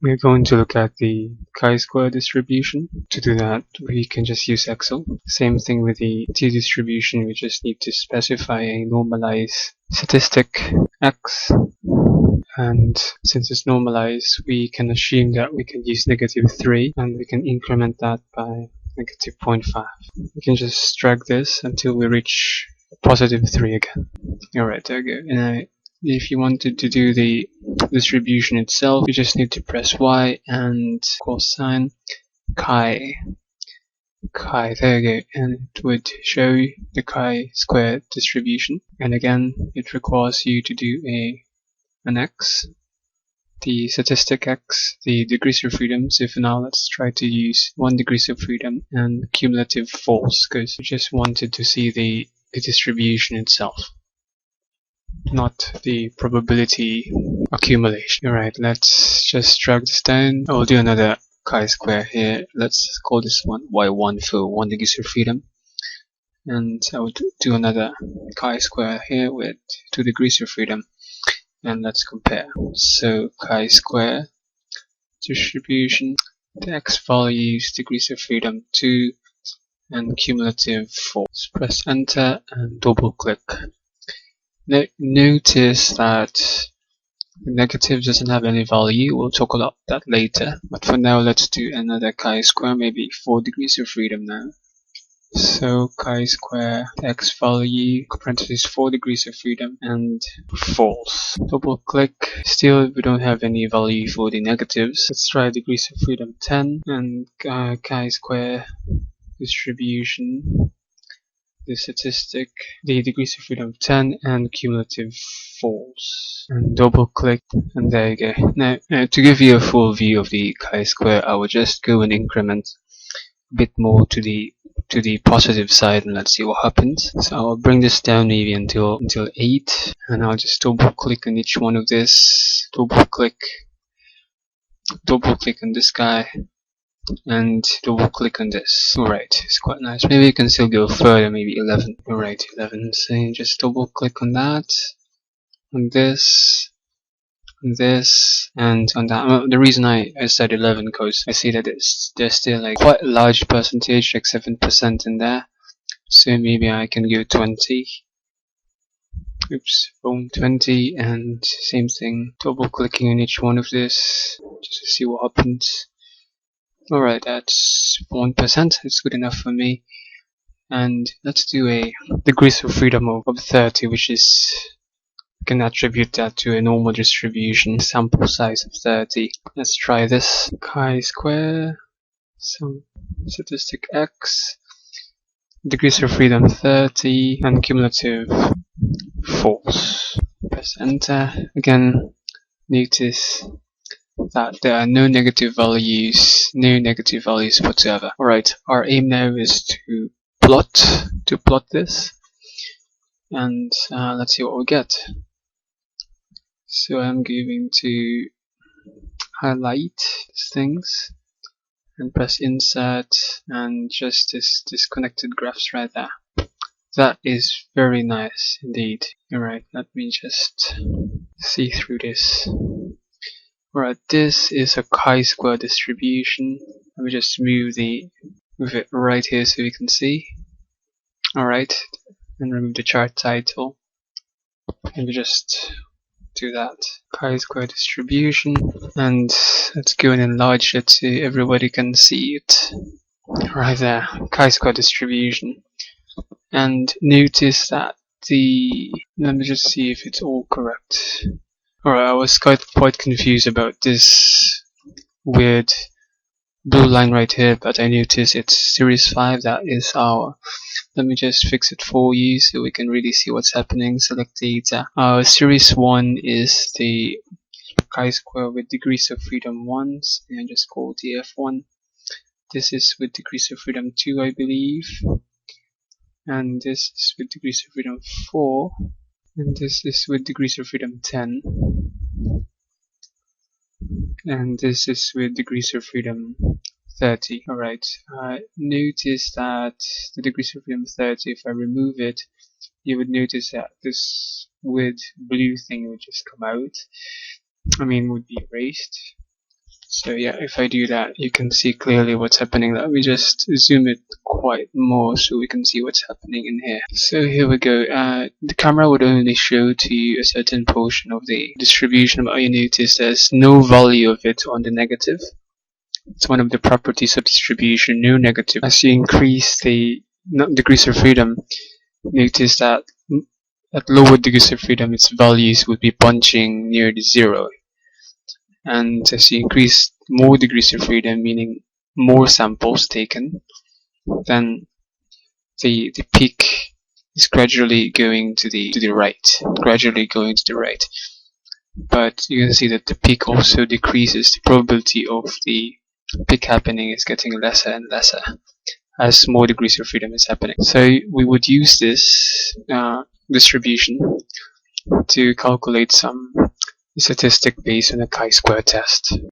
we're going to look at the chi-square distribution. To do that, we can just use Excel. Same thing with the t-distribution, we just need to specify a normalized statistic x. And since it's normalized, we can assume that we can use -3, and we can increment that by -0.5. We can just drag this until we reach +3 again. Alright, there we go. And if you wanted to do the distribution itself, you just need to press Y and cosine chi. There you go, and it would show the chi-square distribution. And again, it requires you to do an x, the statistic x, the degrees of freedom. So for now, let's try to use 1 degrees of freedom and cumulative false, because we just wanted to see the distribution itself, not the probability accumulation. Alright, let's just drag this down. I will do another chi-square here. Let's call this one y1 for 1 degrees of freedom. And I would do another chi-square here with 2 degrees of freedom. And let's compare. So chi-square distribution, the x values, degrees of freedom 2, and cumulative 4. Let's press enter and double click. Notice that the negative doesn't have any value. We'll talk about that later. But for now, let's do another chi-square, maybe 4 degrees of freedom now. So chi-square, x value, parentheses 4 degrees of freedom, and false. Double click. Still, we don't have any value for the negatives. Let's try degrees of freedom 10 and chi-square distribution. The statistic, the degrees of freedom 10 and cumulative false. And double click, and there you go. Now, to give you a full view of the chi-square, I will just go and increment a bit more to the positive side, and let's see what happens. So I'll bring this down maybe until 8, and I'll just double click on each one of this, double click on this guy, and double click on this. Alright, it's quite nice. Maybe you can still go further, maybe 11. Alright, 11. So just double click on that, on this, and on that. Well, the reason I said 11 because I see that there's still like quite a large percentage, like 7% in there. So maybe I can go 20. Oops, boom, 20, and same thing, double clicking on each one of this just to see what happens. Alright, that's 1%, it's good enough for me. And let's do a degrees of freedom of 30, which is, we can attribute that to a normal distribution, sample size of 30. Let's try this. Chi-square, some statistic x, degrees of freedom 30, and cumulative false. Press enter. Again, notice that there are no negative values whatsoever. Alright, our aim now is to plot this, and let's see what we get. So I'm going to highlight things and press insert, and just this disconnected graphs right there. That is very nice indeed. Alright, let me just see through this. Alright, this is a chi-square distribution. Let me just move it right here so we can see. Alright, and remove the chart title. And we just do that. Chi-square distribution. And let's go and enlarge it so everybody can see it. Right there, chi-square distribution. And notice that let me just see if it's all correct. Alright, I was quite confused about this weird blue line right here, but I noticed it's series 5, that is our. Let me just fix it for you so we can really see what's happening. Select data. Series 1 is the chi-square with degrees of freedom 1, and just call df1. This is with degrees of freedom 2, I believe. And this is with degrees of freedom 4. And this is with degrees of freedom 10. And this is with degrees of freedom 30. Alright, notice that the degrees of freedom 30, if I remove it, you would notice that this weird blue thing would just come out. Would be erased. So yeah, if I do that, you can see clearly what's happening. Let me just zoom it quite more so we can see what's happening in here. So here we go. The camera would only show to you a certain portion of the distribution, but you notice there's no value of it on the negative. It's one of the properties of distribution, no negative. As you increase the degrees of freedom, notice that at lower degrees of freedom, its values would be punching near the zero. And as you increase more degrees of freedom, meaning more samples taken, then the peak is gradually going to the right, But you can see that the peak also decreases. The probability of the peak happening is getting lesser and lesser as more degrees of freedom is happening. So we would use this distribution to calculate some statistic based on a chi-square test.